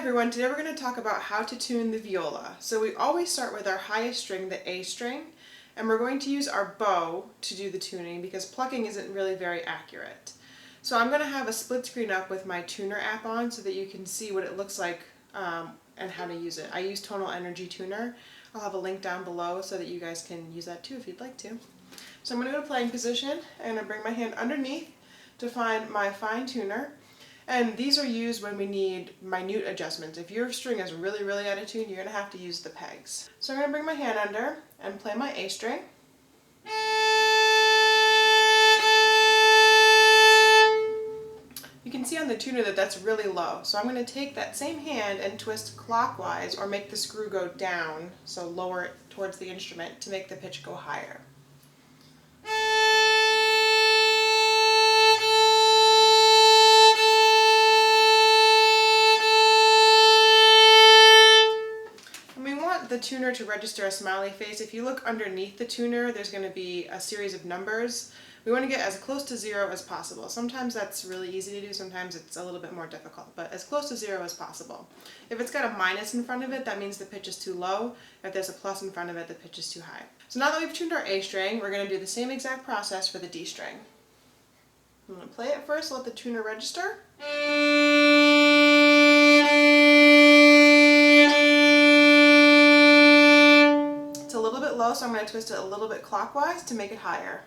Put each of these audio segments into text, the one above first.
everyone, today we're going to talk about how to tune the viola. So we always start with our highest string, the A string, and we're going to use our bow to do the tuning because plucking isn't really very accurate. So I'm going to have a split screen up with my tuner app on so that you can see what it looks like and how to use it. I use Tonal Energy Tuner. I'll have a link down below so that you guys can use that too if you'd like to. So I'm going to go to playing position and I bring my hand underneath to find my fine tuner. And these are used when we need minute adjustments. If your string is really, really out of tune, you're going to have to use the pegs. So I'm going to bring my hand under and play my A string. You can see on the tuner that that's really low. So I'm going to take that same hand and twist clockwise or make the screw go down, so lower it towards the instrument to make the pitch go higher. The tuner to register a smiley face. If you look underneath the tuner, there's going to be a series of numbers. We want to get as close to 0 as possible. Sometimes that's really easy to do, sometimes it's a little bit more difficult, but as close to 0 as possible. If it's got a minus in front of it, that means the pitch is too low. If there's a plus in front of it, the pitch is too high. So now that we've tuned our A string, we're going to do the same exact process for the D string. I'm going to play it first, let the tuner register. So I'm going to twist it a little bit clockwise to make it higher.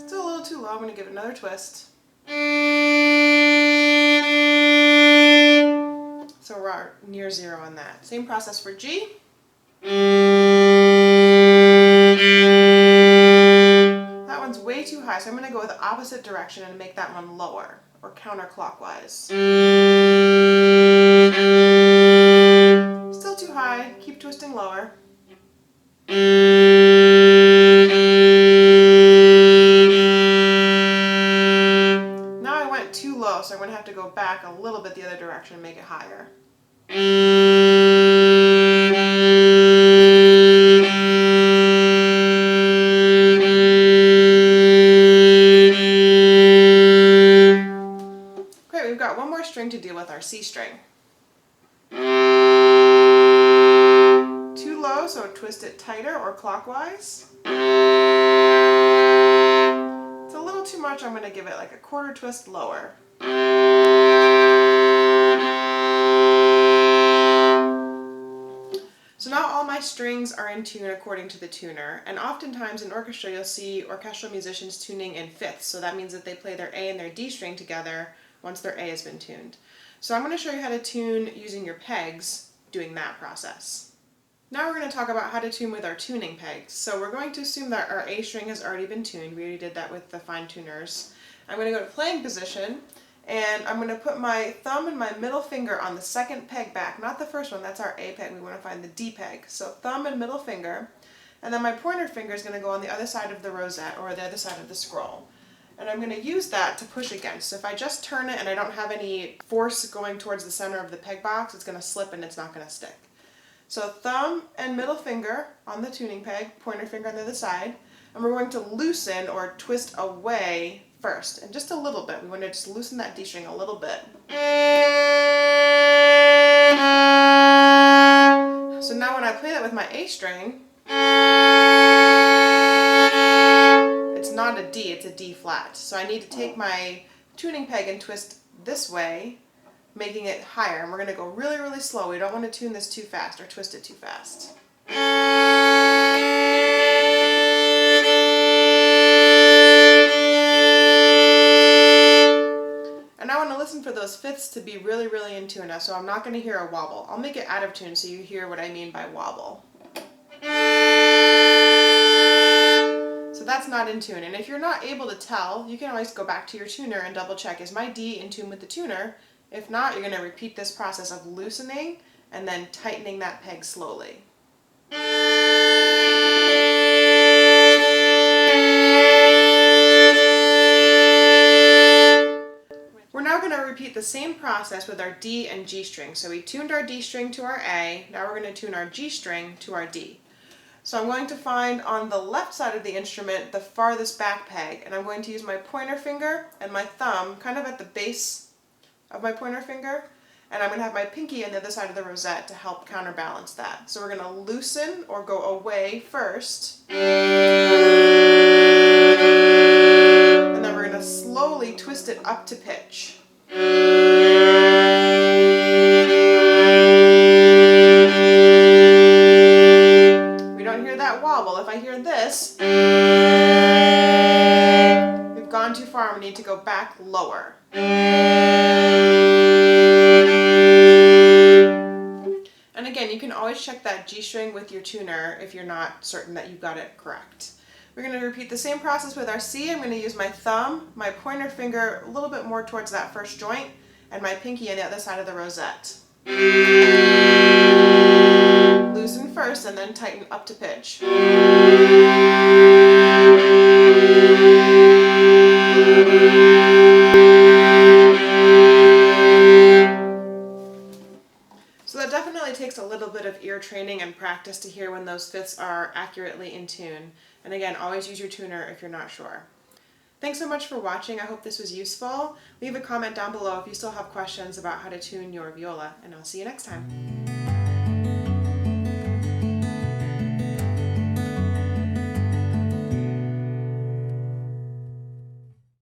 Still a little too low, I'm going to give it another twist. So we're near 0 on that. Same process for G. That one's way too high, so I'm going to go the opposite direction and make that one lower, or counterclockwise. Still too high, keep twisting lower. Now I went too low, so I'm going to have to go back a little bit the other direction and make it higher. Great, we've got one more string to deal with, our C string. Too low, so twist it tighter or clockwise. It's a little too much, I'm going to give it like a quarter twist lower. So now all my strings are in tune according to the tuner, and oftentimes in orchestra you'll see orchestral musicians tuning in fifths, so that means that they play their A and their D string together once their A has been tuned. So I'm going to show you how to tune using your pegs, doing that process. Now we're going to talk about how to tune with our tuning pegs. So we're going to assume that our A string has already been tuned. We already did that with the fine tuners. I'm going to go to playing position, and I'm going to put my thumb and my middle finger on the second peg back, not the first one, that's our A peg. We want to find the D peg. So thumb and middle finger, and then my pointer finger is going to go on the other side of the rosette, or the other side of the scroll. And I'm going to use that to push against. So if I just turn it and I don't have any force going towards the center of the peg box, it's going to slip and it's not going to stick. So thumb and middle finger on the tuning peg, pointer finger on the other side, and we're going to loosen or twist away first, and just a little bit. We want to just loosen that D string a little bit. So now when I play that with my A string, it's not a D, it's a D flat. So I need to take my tuning peg and twist this way, making it higher. And we're going to go really, really slow. We don't want to tune this too fast or twist it too fast. And I want to listen for those fifths to be really, really in tune now, so I'm not going to hear a wobble. I'll make it out of tune so you hear what I mean by wobble. So that's not in tune. And if you're not able to tell, you can always go back to your tuner and double check, is my D in tune with the tuner? If not, you're going to repeat this process of loosening and then tightening that peg slowly. We're now going to repeat the same process with our D and G string. So we tuned our D string to our A, now we're going to tune our G string to our D. So I'm going to find on the left side of the instrument the farthest back peg, and I'm going to use my pointer finger and my thumb kind of at the base of my pointer finger, and I'm going to have my pinky on the other side of the rosette to help counterbalance that. So we're going to loosen or go away first, and then we're going to slowly twist it up to pitch. That wobble. If I hear this, we've gone too far and we need to go back lower. And again, you can always check that G string with your tuner if you're not certain that you got it correct. We're going to repeat the same process with our C. I'm going to use my thumb, my pointer finger a little bit more towards that first joint, and my pinky on the other side of the rosette. Loosen first and then tighten up to pitch. So that definitely takes a little bit of ear training and practice to hear when those fifths are accurately in tune. And again, always use your tuner if you're not sure. Thanks so much for watching. I hope this was useful. Leave a comment down below if you still have questions about how to tune your viola, and I'll see you next time.